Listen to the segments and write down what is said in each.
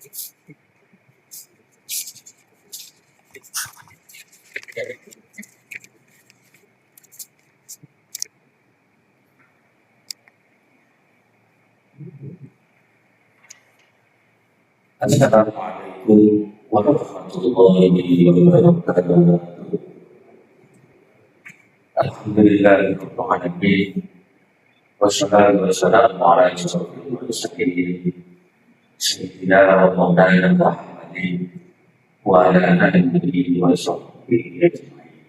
Assalamualaikum warahmatullahi wabarakatuh. Alhamdulillahirabbil alamin. Wassalatu wassalamu ala asyrofil mursalin sayyidina wa maulana Muhammadin wa ala alihi wa sahbihi ajma'in.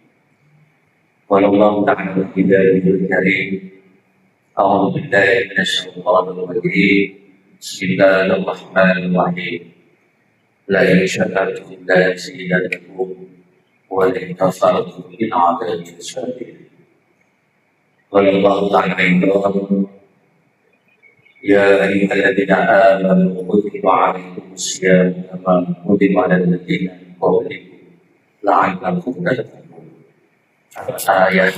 Wallahu ta'ala bidayil karim. A'udzu billahi minasyaitonir rajim. Bismillahirrahmanirrahim. La in syakartum la azidannakum wa la in kafartum in 'adzabi syadid. Wallahu ta'ala yaqul ya ayyuhalladzina amanu kutiba 'alaikumus syiyam kama kutiba 'alal ladzina min qablikum la'allakum tattaqun. Ayat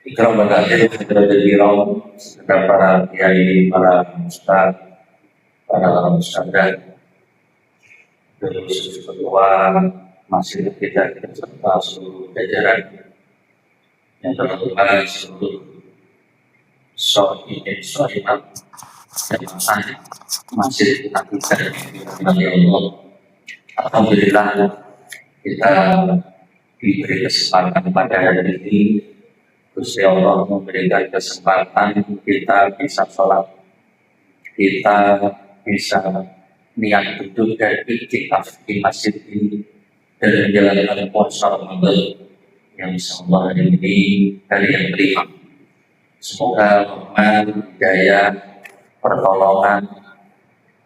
Ikram berkata kepada beliau, kepada para kiai, para ustaz, para ustadzah, terus ketua, masih kita serta seluruh jajaran yang terhormat seluruh sohibin sohibat dan masih kita dari Allah. Alhamdulillah kita diberi kesempatan pada hari ini. Gusti Allah memberikan kesempatan kita bisa sholat, kita bisa niat duduk dan iktikaf di masjid ini dan menjalankan puasa Ramadan yang insyaallah hari ini kalian terima. Semoga rahmat, hidayah, pertolongan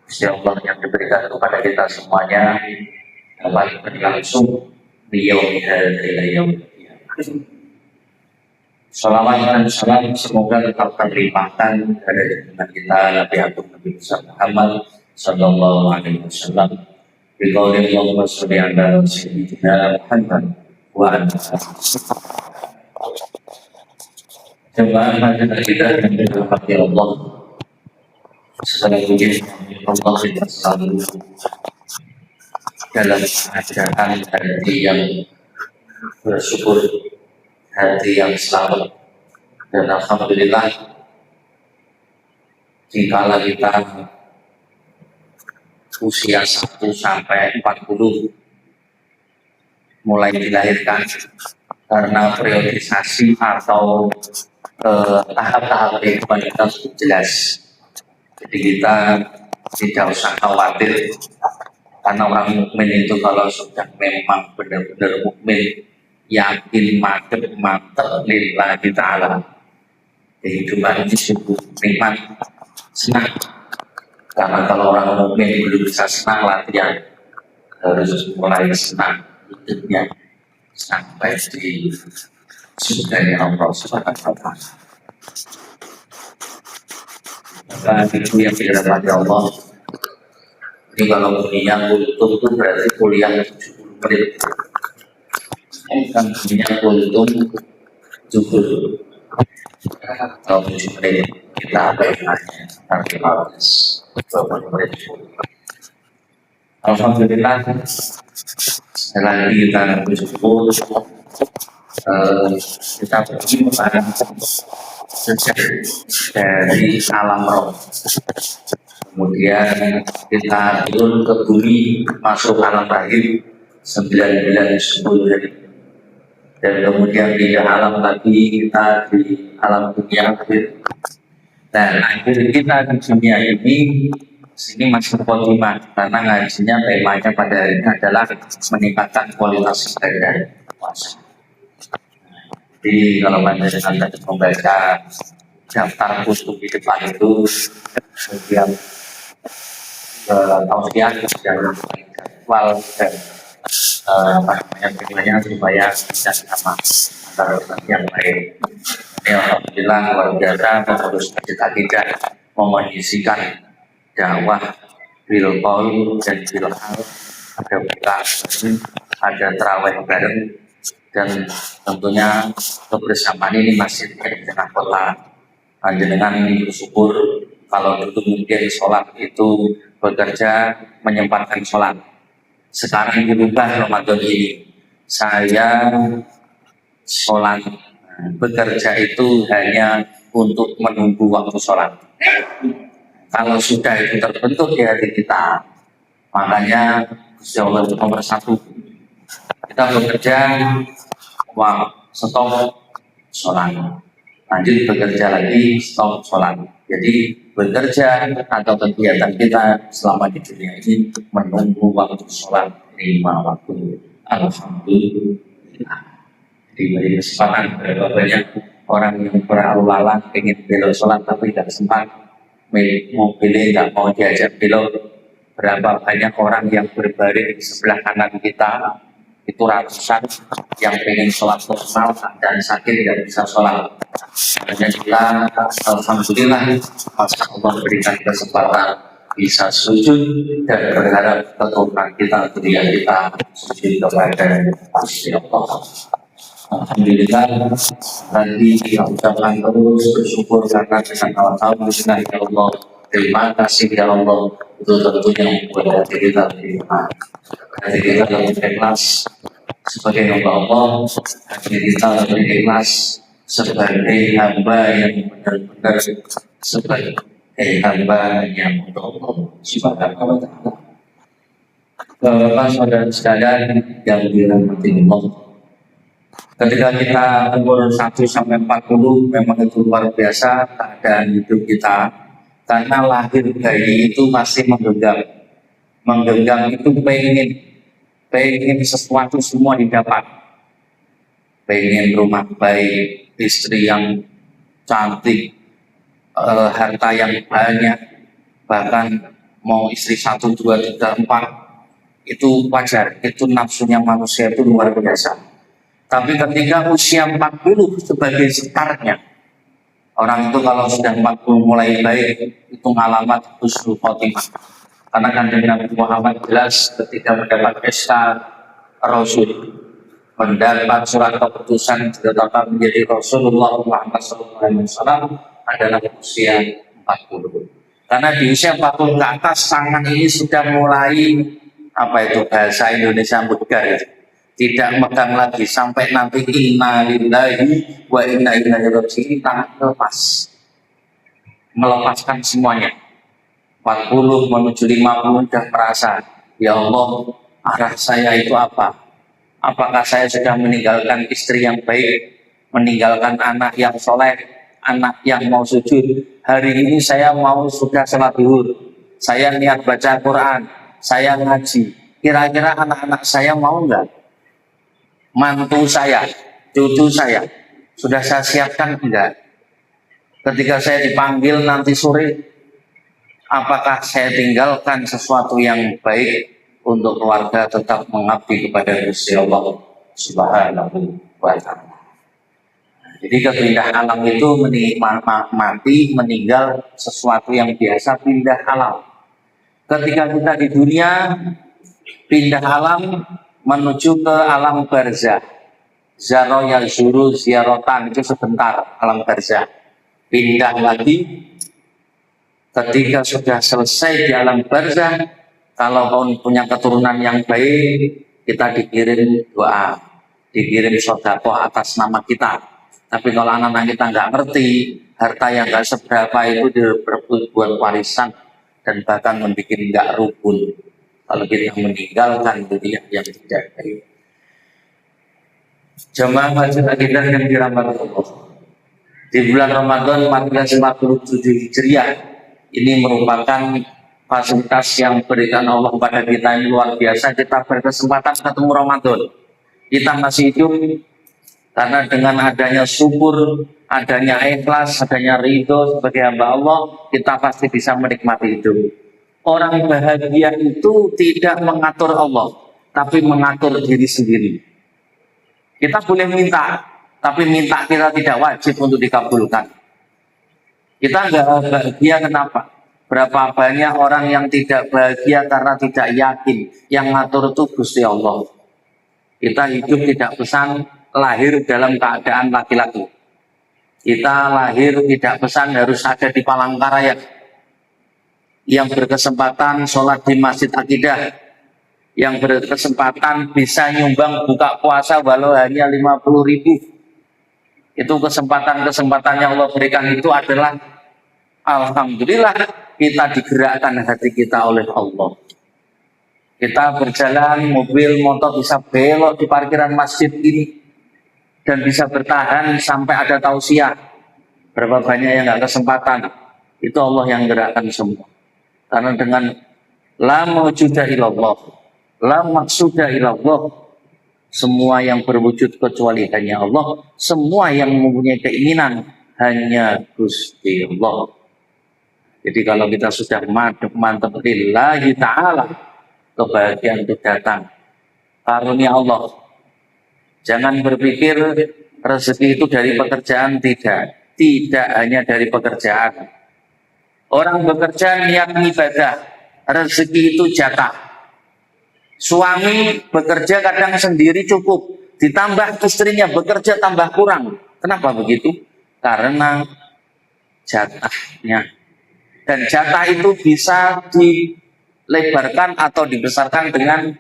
Gusti Allah yang diberikan kepada kita semuanya dapat berlangsung di yaumil qiyamah. Salawat dan salam semoga tetap terlimpahkan pada junjungan kita Nabi Agung Nabi Muhammad sallallahu alaihi wasallam. Biqauli Allahumma sholli ala sayyidina Muhammad wa ala jemaah hadirin kita yang dirahmati Allah. Sesungguhnya Allah kita selalu dalam keadaan hati yang bersyukur, hati yang selamat, dan alhamdulillah jika kita usia 1 sampai 40 mulai dilahirkan karena priorisasi atau tahap-tahap kehidupan kita sudah jelas, jadi kita tidak usah khawatir karena orang mukmin itu kalau sudah memang benar-benar mukmin, yakin mantap lillahi ta'ala, kehidupan ini sungguh nikmat, senang. Karena kalau orang mukmin belum bisa senang, latihan harus mulai senang hidupnya sampai di surganya Allah Subhanahu wa ta'ala. Maka itu yang dirahmati Allah. Ini kalau kuliah kultum itu berarti kuliah 70 menit. Kan punya kultum cukup kalau 7 menit kita apa yang hanya nanti 15 menit. Alhamdulillah setelah kita bersyukur kita pergi kepada sejak dari alam roh, kemudian kita turun ke bumi masuk alam rahim 9 bulan 10 hari. Dan kemudian di alam lagi kita di alam dunia akhir. Dan akhir kita di dunia ini sini masih khotimah karena ngajinya temanya pada hari ini adalah meningkatkan kualitas ibadah puasa. Jadi kalau Anda membaca daftar kutub di depan itu, kemudian tausiah dan jadwal dan namanya supaya bisa sama antara yang lain. Ini alhamdulillah luar biasa, harus kita tidak mengisikan dakwah bil qaul dan bil hal, ada buka, ada tarawih bareng, dan tentunya kebersamaan ini masih di tengah kota. Panjenengan ini bersyukur Kalau dulu mungkin sholat itu bekerja menyempatkan sholat. Sekarang berubah Ramadan ini. Saya sholat bekerja itu hanya untuk menunggu waktu sholat. Kalau sudah itu terbentuk di hati kita, makanya Gusti Allah itu nomor satu. Kita bekerja, stop sholat. Lanjut bekerja lagi, stop sholat. Jadi bekerja atau kegiatan kita selama di dunia ini menunggu waktu sholat 5 waktu. Alhamdulillah. Diberi kesempatan berapa banyak orang yang berlalu lalang ingin belok sholat tapi tidak sempat, mobilnya tidak mau diajak belok. Berapa banyak orang yang berbaring di sebelah kanan kita, itu ratusan yang ingin sholat normal dan sakit tidak bisa sholat. Hanya kita alhamdulillah masih Allah berikan kesempatan bisa sujud dan berharap keturunan kita ketika kita sujud kepada Gusti Allah. Alhamdulillah, nanti kita ucapkan terus bersyukur karena dengan alhamdulillah ya Allah, terima kasih ya Allah, itu tentunya membuat hati kita lebih enak, hati kita lebih ikhlas sebagai hamba Allah, hati kita lebih ikhlas sebagai hamba yang benar-benar sebagai hamba yang untuk Allah Subhanahu wa Ta'ala. Bapak saudara sekalian yang dirahmati Allah, ketika kita umur 1 sampai 40 memang itu luar biasa keadaan hidup kita, karena lahir bayi itu masih menggenggam itu pengen sesuatu semua didapat, pengen rumah baik, istri yang cantik, harta yang banyak, bahkan mau istri 1, 2, 3, 4 itu wajar, itu nafsunya manusia itu luar biasa. Tapi ketika usia 40 sebagai startnya, orang itu kalau sudah 40 mulai baik, itu ngalamat husnul khotimah. Karena Kanjeng Nabi Muhammad jelas ketika mendapat SK Rasul, mendapat surat keputusan ditetapkan menjadi Rasulullah Muhammad SAW adalah usia 40. Karena di usia 40 ke atas tangan ini sudah mulai bahasa Indonesia mudgar, tidak megang lagi sampai nanti inna lillahi wa inna ilaihi raji'un, tangan lepas, melepaskan semuanya. 40 menuju 50 sudah merasa, ya Allah, arah saya itu apa? Apakah saya sudah meninggalkan istri yang baik, meninggalkan anak yang soleh, anak yang mau sujud? Hari ini saya mau sudah sholat zuhur, saya niat baca Quran, saya ngaji. Kira-kira anak-anak saya mau enggak? Mantu saya, cucu saya, sudah saya siapkan enggak? Ketika saya dipanggil nanti sore, apakah saya tinggalkan sesuatu yang baik untuk keluarga tetap mengabdi kepada Gusti Allah Subhanahu wa Ta'ala? Jadi kepindah alam itu mati, meninggal sesuatu yang biasa, pindah alam. Ketika kita di dunia, pindah alam menuju ke alam barzah. Zaro yazuru ziaratan, itu sebentar alam barzah. Pindah lagi ketika sudah selesai di alam barzah, kalau punya keturunan yang baik, kita dikirim doa, dikirim sedekah atas nama kita. Tapi kalau anak-anak kita nggak ngerti, harta yang nggak seberapa itu direbut buat warisan dan bahkan membuat nggak rukun. Kalau kita meninggalkan dunia yang tidak baik. Jemaah masjid akidah yang dirahmati Allah, di bulan Ramadan 1447 Hijriah ini merupakan fasilitas yang berikan Allah kepada kita yang luar biasa. Kita berkesempatan ketemu Ramadan, kita masih hidup karena dengan adanya syukur, adanya ikhlas, adanya ridho sebagai hamba Allah, kita pasti bisa menikmati hidup. Orang bahagia itu tidak mengatur Allah, tapi mengatur diri sendiri. Kita boleh minta, tapi minta kita tidak wajib untuk dikabulkan. Kita nggak bahagia kenapa? Berapa banyak orang yang tidak bahagia karena tidak yakin yang ngatur itu Gusti Allah. Kita hidup tidak pesan lahir dalam keadaan laki-laki. Kita lahir tidak pesan harus ada di Palangkaraya. yang berkesempatan sholat di Masjid Akidah, yang berkesempatan bisa nyumbang buka puasa walau hanya 50.000. Itu kesempatan-kesempatan yang Allah berikan itu adalah alhamdulillah kita digerakkan hati kita oleh Allah. Kita berjalan, mobil, motor bisa belok di parkiran masjid ini dan bisa bertahan sampai ada tausiah. Berapa banyak yang nggak kesempatan, itu Allah yang gerakkan semua. Karena dengan la mawjuda ilallah, la maksuda ilallah, semua yang berwujud kecuali hanya Allah, semua yang mempunyai keinginan hanya Gusti Allah. Jadi kalau kita sudah mantap lillahi ta'ala, kebahagiaan itu datang, karunia Allah. Jangan berpikir rezeki itu dari pekerjaan, tidak hanya dari pekerjaan. Orang bekerja niat ibadah, rezeki itu jatah. Suami bekerja kadang sendiri cukup, ditambah istrinya bekerja tambah kurang. Kenapa begitu? Karena jatahnya. Dan jatah itu bisa dilebarkan atau dibesarkan dengan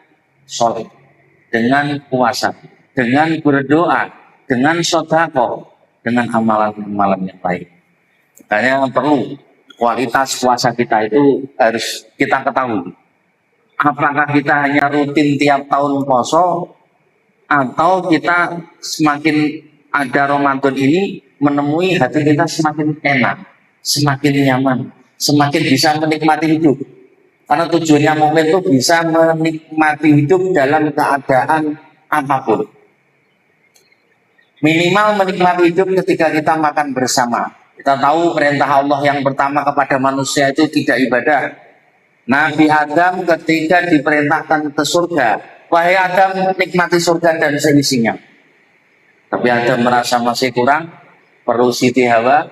sholat, dengan puasa, dengan berdoa, dengan sedekah, dengan amalan-amalan yang lain. Makanya perlu kualitas puasa kita itu harus kita ketahui. Apakah kita hanya rutin tiap tahun poso, atau kita semakin ada Ramadan ini menemui hati kita semakin enak, semakin nyaman, semakin bisa menikmati hidup. Karena tujuannya mukmin itu bisa menikmati hidup dalam keadaan apapun. Minimal menikmati hidup ketika kita makan bersama. Kita tahu perintah Allah yang pertama kepada manusia itu tidak ibadah. Nabi Adam ketika diperintahkan ke surga, wahai Adam, nikmati surga dan seisinya. Tapi Adam merasa masih kurang, perlu Siti Hawa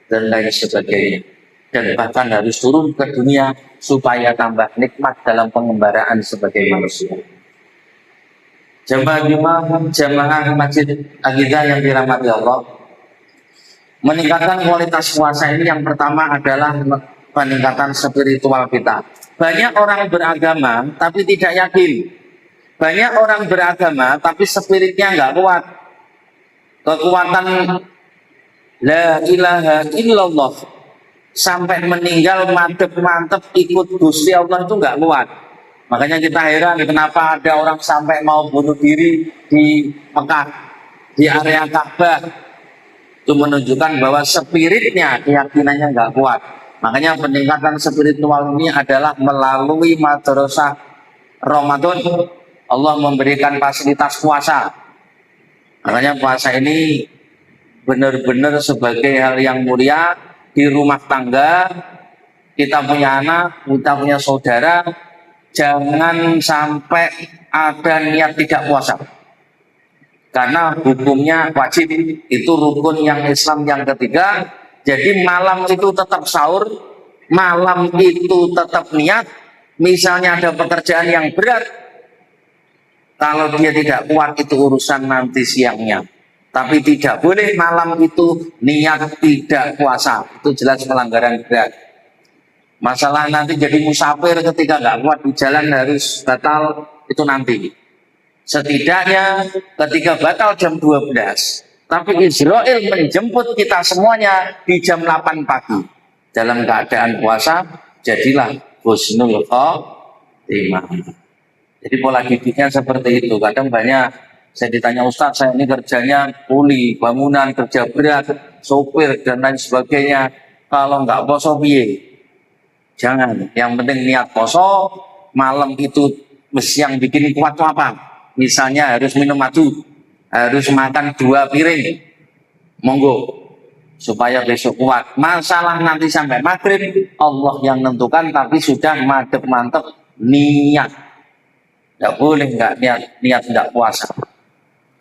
dan lain sebagainya. Dan bahkan harus turun ke dunia supaya tambah nikmat dalam pengembaraan sebagai manusia. Jamaah Masjid Akidah yang dirahmati Allah, meningkatkan kualitas puasa ini yang pertama adalah peningkatan spiritual kita. Banyak orang beragama tapi tidak yakin. Banyak orang beragama tapi spiritnya nggak kuat. Kekuatan la ilaha illallah sampai meninggal mantep ikut Gusti Allah itu nggak kuat. Makanya kita heran kenapa ada orang sampai mau bunuh diri di Mekah, di area Ka'bah. Itu menunjukkan bahwa spiritnya, keyakinannya nggak kuat. Makanya peningkatan spiritual ini adalah melalui madrasah Ramadan. Allah memberikan fasilitas puasa. Makanya puasa ini benar-benar sebagai hal yang mulia di rumah tangga. Kita punya anak, kita punya saudara, jangan sampai ada niat tidak puasa. Karena hukumnya wajib, itu rukun yang Islam yang ketiga. Jadi malam itu tetap sahur, malam itu tetap niat. Misalnya ada pekerjaan yang berat, kalau dia tidak kuat itu urusan nanti siangnya. Tapi tidak boleh malam itu niat tidak puasa, itu jelas pelanggaran berat. Masalah nanti jadi musafir ketika nggak kuat di jalan harus batal, itu nanti. Setidaknya ketika batal jam 12, tapi Israel menjemput kita semuanya di jam 8 pagi. Dalam keadaan puasa, jadilah husnul khotimah. Jadi pola didiknya seperti itu. Kadang banyak saya ditanya, Ustadz, saya ini kerjanya kuli, bangunan, kerja berat, sopir, dan lain sebagainya. Kalau nggak poso piye? Jangan. Yang penting niat poso, malam itu yang bikin kuat itu apa? Misalnya harus minum madu, harus makan 2 piring, monggo, supaya besok kuat. Masalah nanti sampai maghrib, Allah yang menentukan, tapi sudah mantep niat. Tidak boleh nggak niat tidak puasa.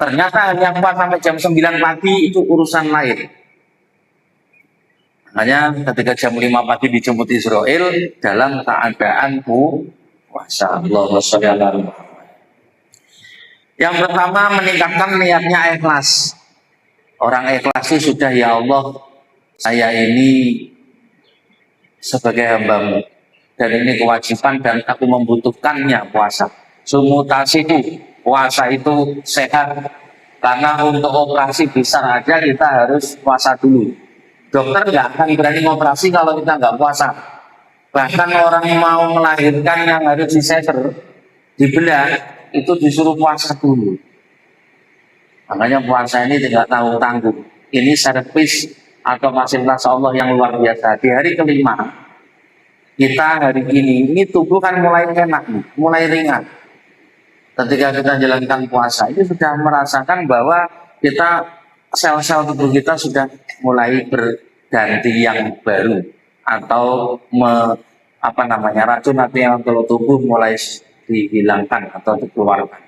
Ternyata yang kuat sampai jam 9 pagi itu urusan lain. Makanya ketika jam 5 pagi dijemput Israel dalam keadaan puasa. Allahumma sholli ala Muhammad. Yang pertama meningkatkan niatnya ikhlas. Orang ikhlas itu sudah, ya Allah, saya ini sebagai hamba-Mu. dan ini kewajiban dan aku membutuhkannya puasa. Sumutasiku, puasa itu sehat, karena untuk operasi besar aja kita harus puasa dulu. Dokter nggak akan berani operasi kalau kita nggak puasa. Bahkan orang mau melahirkan yang harus diseser, dibelah, itu disuruh puasa dulu. Makanya puasa ini tidak tahu tanggung. Ini servis atau fasilitas Allah yang luar biasa. Di hari kelima, kita hari ini tubuh kan mulai enak, mulai ringan. Ketika kita jalankan puasa, ini sudah merasakan bahwa kita sel-sel tubuh kita sudah mulai berganti yang baru, atau racun yang kalau tubuh mulai dihilangkan atau dikeluarkan.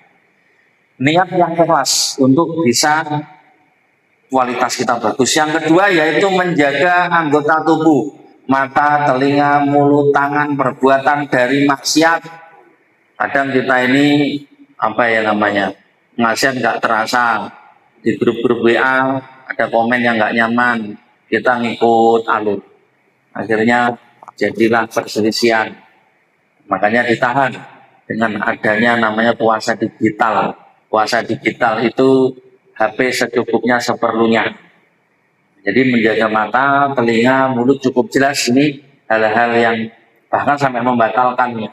Niat yang ikhlas untuk bisa kualitas kita bagus. Yang kedua yaitu menjaga anggota tubuh, mata, telinga, mulut, tangan, perbuatan dari maksiat. Kadang kita ini maksiat nggak terasa. Di grup-grup WA ada komen yang nggak nyaman, kita ngikut alur. Akhirnya jadilah perselisihan. Makanya ditahan dengan adanya namanya puasa digital. Puasa digital itu HP secukupnya seperlunya. Jadi menjaga mata, telinga, mulut cukup jelas. Ini hal-hal yang bahkan sampai membatalkannya.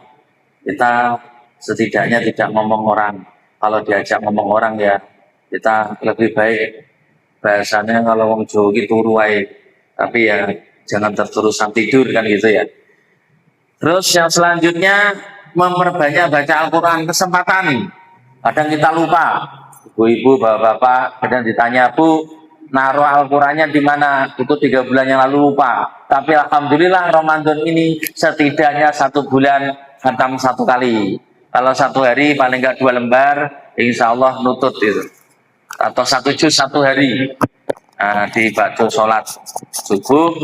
Kita setidaknya tidak ngomong orang. Kalau diajak ngomong orang ya kita lebih baik bahasanya kalau wong Jawa itu ruai. Tapi ya jangan terterusan tidur kan gitu ya. Terus yang selanjutnya memperbanyak baca Al-Quran kesempatan. Kadang kita lupa, ibu-ibu, bapak-bapak, kadang ditanya, Bu, naruh Al-Qurannya di mana? Itu 3 bulan yang lalu lupa. Tapi alhamdulillah Ramadan ini setidaknya 1 bulan khatam 1 kali. Kalau 1 hari paling enggak 2 lembar, insya Allah nutut itu. Atau 1 juz 1 hari. Nah, di waktu sholat subuh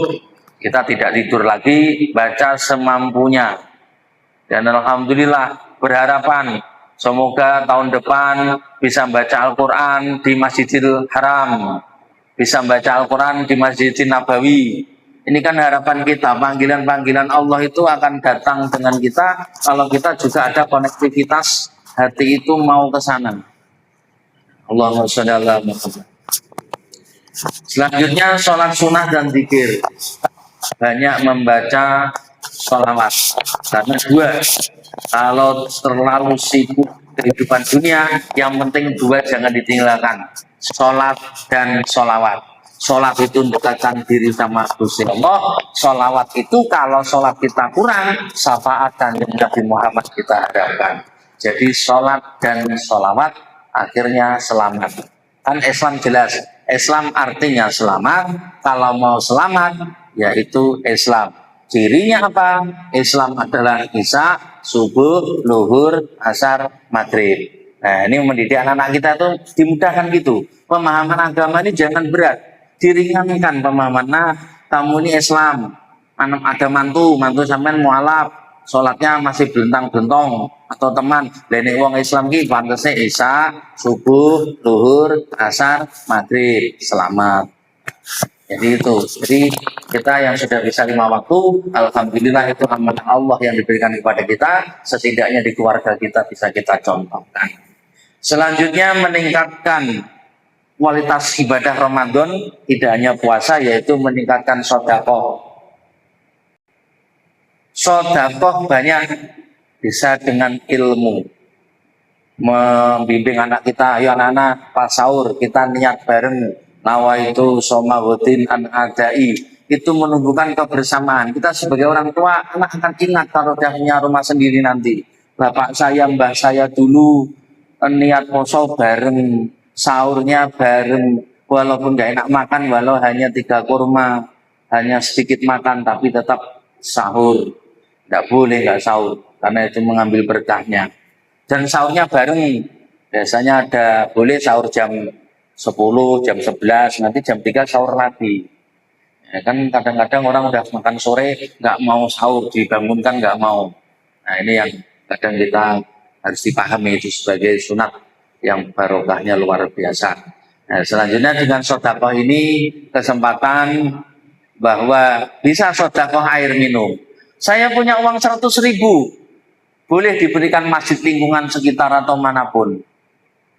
kita tidak tidur lagi, baca semampunya. Dan alhamdulillah berharapan semoga tahun depan bisa baca Al-Quran di Masjidil Haram, bisa baca Al-Quran di Masjidil Nabawi. Ini kan harapan kita, panggilan-panggilan Allah itu akan datang dengan kita kalau kita juga ada konektivitas hati itu mau ke sana. Allahumma sholli ala Muhammad. Selanjutnya sholat sunnah dan zikir. Banyak membaca sholawat. Karena 2, kalau terlalu sibuk kehidupan dunia, yang penting 2 jangan ditinggalkan. Sholat dan sholawat. Sholat itu mendekatkan diri sama Gusti Allah. Sholawat itu kalau sholat kita kurang, syafaat dan Nabi Muhammad kita harapkan. Jadi sholat dan sholawat akhirnya selamat. Kan Islam jelas. Islam artinya selamat. Kalau mau selamat, yaitu Islam. Cirinya apa? Islam adalah isya, subuh, luhur, asar, maghrib. Nah, ini mendidik anak-anak kita tuh dimudahkan gitu. Pemahaman agama ini jangan berat, diringankan pemahaman. Nah, kamu ini Islam, ada mantu sampean mualaf, sholatnya masih belentang-belentong, atau teman, lene wong Islam ki pantesnya isya, subuh, luhur, asar, maghrib, selamat. Jadi itu, jadi kita yang sudah bisa 5 waktu, alhamdulillah itu amanah Allah yang diberikan kepada kita, setidaknya di keluarga kita bisa kita contohkan. Selanjutnya meningkatkan kualitas ibadah Ramadan, tidak hanya puasa, yaitu meningkatkan sedekah. Sedekah banyak, bisa dengan ilmu. Membimbing anak kita, ayo anak-anak pas sahur kita niat bareng. Nawaitu somawatin an adai, itu menumbuhkan kebersamaan. Kita sebagai orang tua, anak akan ingat kalau dia punya rumah sendiri nanti. Bapak saya, mbah saya dulu niat poso bareng, sahurnya bareng, walaupun gak enak makan, walau hanya 3 kurma, hanya sedikit makan, tapi tetap sahur. Tidak boleh nggak sahur, karena itu mengambil berkahnya. Dan sahurnya bareng, biasanya ada boleh sahur jam 10, jam 11, nanti jam 3 sahur lagi. Ya kan kadang-kadang orang udah makan sore, nggak mau sahur, dibangunkan nggak mau. Nah ini yang kadang kita harus dipahami, itu sebagai sunat yang barokahnya luar biasa. Nah selanjutnya dengan sedekah ini kesempatan bahwa bisa sedekah air minum. Saya punya uang 100.000, boleh diberikan masjid lingkungan sekitar atau manapun.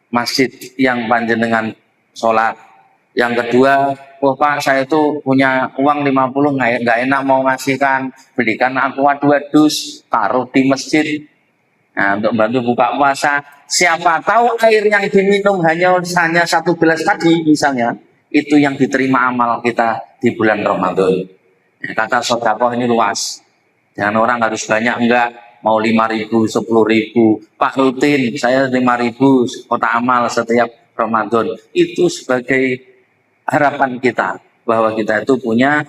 Masjid yang panjenengan sholat. Yang kedua, oh Pak, saya itu punya uang 50, nggak enak mau ngasihkan, belikan aqua 2 dus, taruh di masjid. Nah, untuk bantu buka puasa. Siapa tahu air yang diminum hanya 1 gelas tadi misalnya, itu yang diterima amal kita di bulan Ramadan. Nah, kata sedekah ini luas. Jangan orang harus banyak, enggak. Mau 5.000, 10.000. Pak rutin, saya 5.000 kota amal setiap Ramadan. Itu sebagai harapan kita bahwa kita itu punya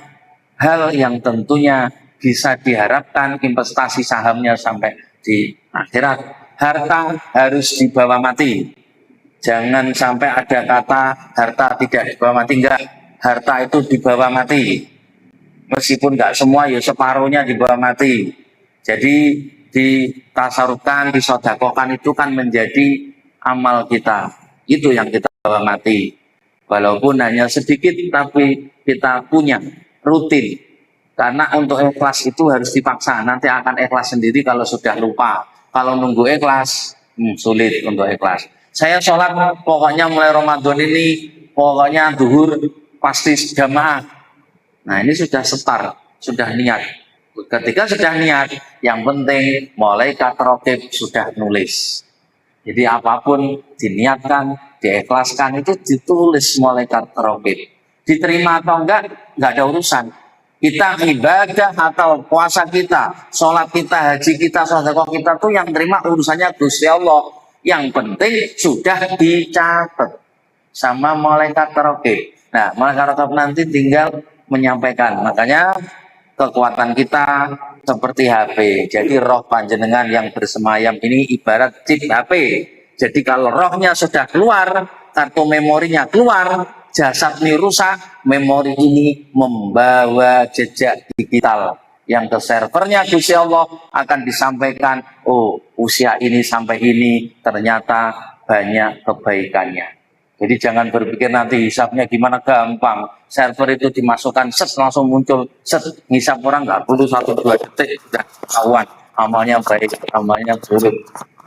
hal yang tentunya bisa diharapkan investasi sahamnya sampai di akhirat. Harta harus dibawa mati. Jangan sampai ada kata harta tidak dibawa mati. Enggak, harta itu dibawa mati. Meskipun enggak semua, ya separuhnya dibawa mati. Jadi ditasarufkan, disodakokan itu kan menjadi amal kita. Itu yang kita bawa mati. Walaupun hanya sedikit, tapi kita punya rutin. Karena untuk ikhlas itu harus dipaksa. Nanti akan ikhlas sendiri kalau sudah lupa. Kalau nunggu ikhlas, sulit untuk ikhlas. Saya sholat pokoknya mulai Ramadan ini, pokoknya zuhur pasti jamaah. Nah ini sudah start, sudah niat. Ketika sudah niat, yang penting malaikat raqib sudah nulis. Jadi apapun diniatkan, diikhlaskan itu ditulis malaikat raqib. Diterima atau enggak ada urusan. Kita ibadah atau puasa kita, sholat kita, haji kita, sedekah kita tuh yang terima urusannya Gusti Allah. Yang penting sudah dicatat sama malaikat raqib. Nah, malaikat raqib nanti tinggal menyampaikan. Makanya kekuatan kita seperti HP. Jadi roh panjenengan yang bersemayam ini ibarat chip HP. Jadi kalau rohnya sudah keluar, kartu memorinya keluar, jasad ini rusak, memori ini membawa jejak digital yang ke servernya Gusti Allah akan disampaikan, oh usia ini sampai ini ternyata banyak kebaikannya. Jadi jangan berpikir nanti hisapnya gimana, gampang. Server itu dimasukkan, set langsung muncul, set ngisap orang nggak perlu 1-2 detik sudah ketahuan amalnya baik, amalnya buruk.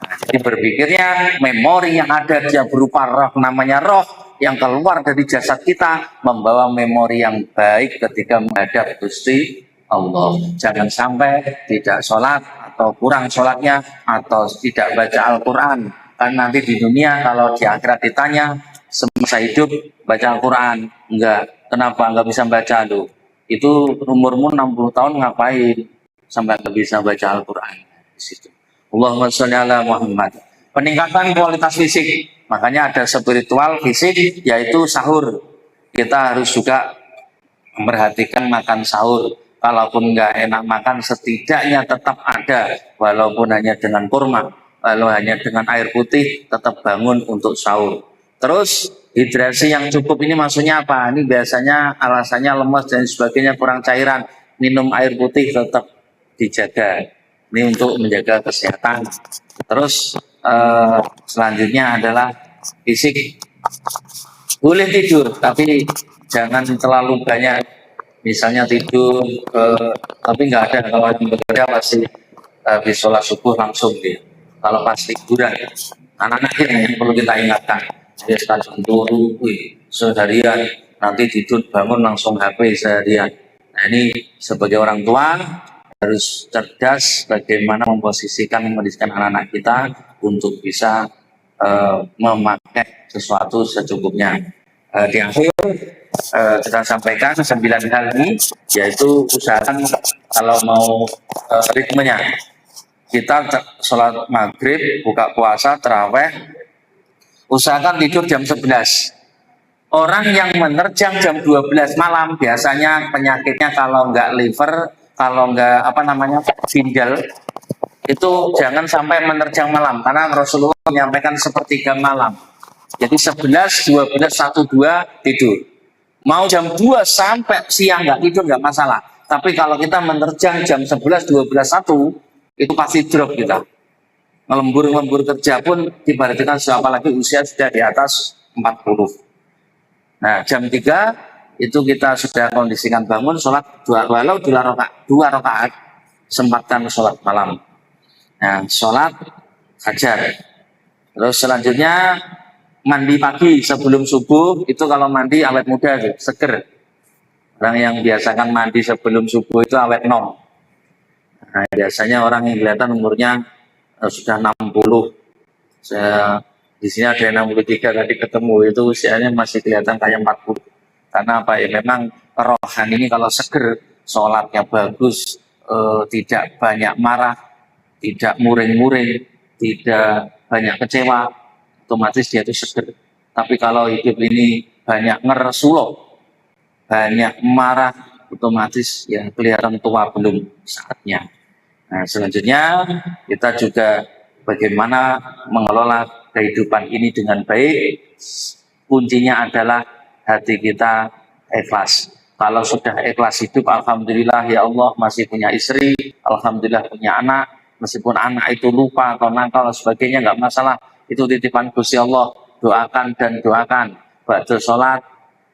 Nah, jadi berpikirnya memori yang ada dia berupa roh, namanya roh yang keluar dari jasad kita membawa memori yang baik ketika menghadap Gusti Allah. Jangan sampai tidak sholat atau kurang sholatnya atau tidak baca Al-Quran. Kan nanti di dunia kalau di akhirat ditanya, semasa hidup baca Al-Quran, enggak. Kenapa enggak bisa baca lu? Itu umurmu 60 tahun ngapain sampai enggak bisa baca Al-Quran? Di situ. Allahumma sholli ala Muhammad. Peningkatan kualitas fisik, makanya ada spiritual fisik yaitu sahur. Kita harus juga memperhatikan makan sahur. Kalaupun enggak enak makan, setidaknya tetap ada, walaupun hanya dengan kurma, lalu hanya dengan air putih, tetap bangun untuk sahur. Terus hidrasi yang cukup ini maksudnya apa? Ini biasanya alasannya lemas dan sebagainya, kurang cairan. Minum air putih tetap dijaga. Ini untuk menjaga kesehatan. Terus selanjutnya adalah fisik. Boleh tidur, tapi jangan terlalu banyak. Misalnya tidur, tapi nggak ada. Kalau bekerja pasti habis sholat subuh langsung dia. Kalau pas liburan, anak-anak ini yang perlu kita ingatkan. Dia sekali turu, seharian, nanti tidur bangun langsung HP seharian. Nah ini sebagai orang tua harus cerdas bagaimana memposisikan, mendidikan anak-anak kita untuk bisa memakai sesuatu secukupnya. Di akhir kita sampaikan 9 hal ini, yaitu usahakan kalau mau ritmenya. Kita sholat maghrib, buka puasa, terawih, usahakan tidur jam 11. Orang yang menerjang jam 12 malam biasanya penyakitnya kalau nggak liver, kalau nggak ginjal, itu jangan sampai menerjang malam, karena Rasulullah menyampaikan sepertiga malam. Jadi 11, 12, 1, 2 tidur. Mau jam 2 sampai siang nggak tidur nggak masalah. Tapi kalau kita menerjang jam 11, 12, 1 itu pasti drop kita. Lembur-lembur kerja pun diperhatikan, apalagi usia sudah di atas 40. Nah jam 3 itu kita sudah kondisikan bangun sholat 2 rakaat. sempatkan sholat malam. Nah, sholat fajar. Terus selanjutnya mandi pagi sebelum subuh, itu kalau mandi awet muda tuh, seger. Orang yang biasakan mandi sebelum subuh itu awet nom. Nah, biasanya orang yang kelihatan umurnya sudah 60. Saya di sini ada yang 63 tadi ketemu, itu usianya masih kelihatan kayak 40. Karena apa ya, memang rohan ini kalau seger, sholatnya bagus, tidak banyak marah, tidak muring-muring, tidak banyak kecewa, otomatis dia itu seger. Tapi kalau hidup ini banyak ngeresulok, banyak marah, otomatis ya kelihatan tua belum saatnya. Nah, selanjutnya kita juga bagaimana mengelola kehidupan ini dengan baik. Kuncinya adalah hati kita ikhlas. Kalau sudah ikhlas hidup, alhamdulillah ya Allah masih punya istri, alhamdulillah punya anak. Meskipun anak itu lupa atau nakal sebagainya nggak masalah, itu titipan Gusti Allah. Doakan dan doakan. Ba'da sholat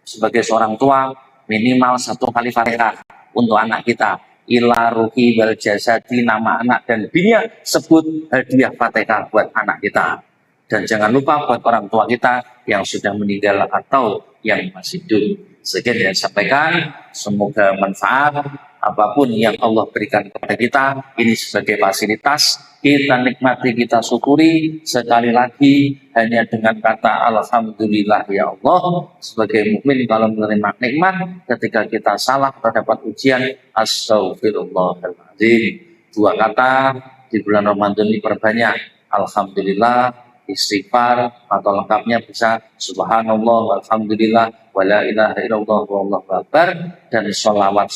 sebagai seorang tua minimal 1 kali Fatihah untuk anak kita. Ila ruhi wal jasadi, nama anak dan bininya, sebut hadiah Fatihah buat anak kita. Dan jangan lupa buat orang tua kita yang sudah meninggal atau yang masih hidup. Sekian yang saya sampaikan, semoga manfaat. Apapun yang Allah berikan kepada kita, ini sebagai fasilitas, kita nikmati, kita syukuri. Sekali lagi hanya dengan kata alhamdulillah ya Allah. Sebagai mukmin kalau menerima nikmat, ketika kita salah terdapat ujian, astagfirullahaladzim. 2 kata di bulan Ramadan ini perbanyak. Alhamdulillah, istighfar, atau lengkapnya bisa subhanallah, alhamdulillah, wala ilaha illallah, wallahu akbar, dan sholawat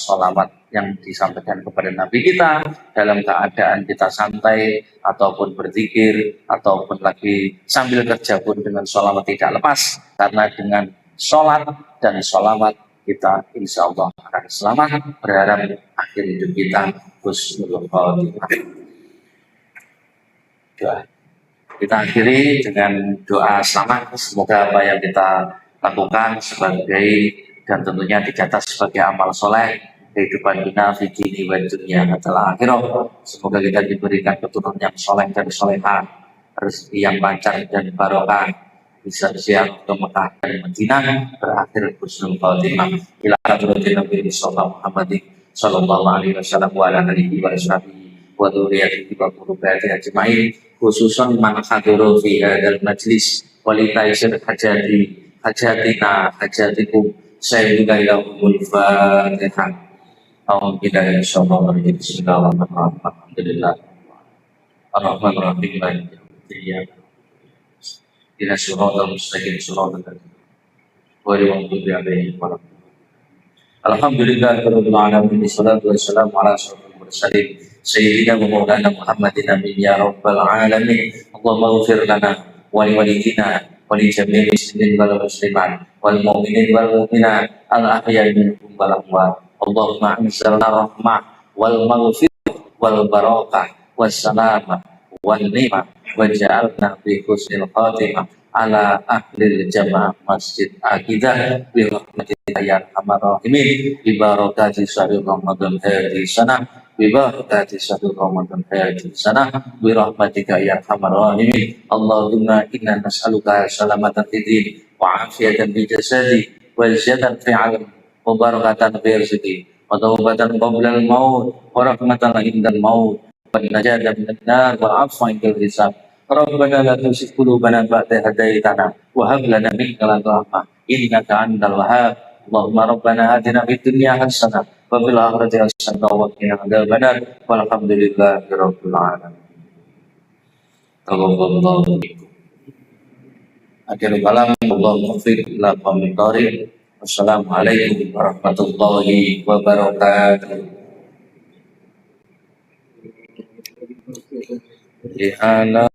yang disampaikan kepada Nabi kita dalam keadaan kita santai ataupun berzikir ataupun lagi sambil kerja pun dengan sholawat tidak lepas, karena dengan sholat dan sholawat kita insya Allah akan selamat, berharap akhir hidup kita husnul khotimah. Kita akhiri dengan doa selamat. Semoga apa yang kita lakukan sebagai dan tentunya dicatat sebagai amal soleh kehidupan kita di dini wa dunia adalah akhirah. Semoga kita diberikan keturunan yang soleh dan solehah, rezeki yang lancar dan barokah, bisa siap ke Mekah dan Madinah, berakhir husnul khotimah. Ila hadratin Nabi sallallahu alaihi wasallam wa ala alihi wa sahbihi wa dzurriyyatihi wa qurrati ajmain, khususan man haduru fi hadzal majlis walitaisir hajatina hajatikum sayyidina ilahumul fatihah. Alhamdulillah, insyaallah, bismillahirrahmanirrahim, alhamdulillah, ar-rahmanir-rahim, ila siratal mustaqim, siratal ladzina an'amta alaihim. Alhamdulillahirabbil alamin, wassalatu wassalamu ala asyrofil mursalin sayyidina wa maulana Muhammadin nabiyyi ya rabbal alamin. Allahumma ighfir lana wa li walidina wa li jami'il muslimin wal muslimat wal mu'minin wal mu'minat al ahya'i minhum wal amwat. Allahumma anzilna rahmah wal maghfirah wal barakah was salamah wal ni'mah waj'alna fi husnil khatimah ala ahlil jamaah masjid Aqidah bi rahmatika ya arhamar rahimin, bi barakati syahril ramadan hadhihi sanah, bi barakati syahril ramadan hadhihi sanah, bi rahmatika ya arhamar rahimin. Allahumma inna nas'aluka salamatan fid din wa afiyatan bil jasadi wa ziyadatan fi 'ilm wa barakatan fi rizqi wa tawbatan qabla al maut wa rahmatan indal maut wa najatan minan nar wa 'afwan fil hisab. Rabbana la tuzigh qulubana ba'da idh hadaytana wa hab lana min ladunka rahmah innaka antal wahhab. Allahumma rabbana atina fid dunya hasanah wa fil akhirati hasanah wa qina adzabannar. Walhamdulillahi rabbil alamin. Taqabbalallahu minkum. Akhirul kalam, Allahumma ighfir ila qaumil dharin. Wassalamualaikum warahmatullahi wabarakatuh. Ala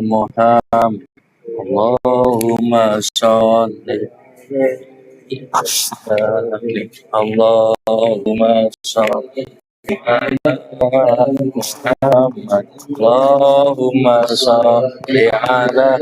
Muhammad, Allahumma sholli Allahumma sholli ala Muhammad, Allahumma sholli ala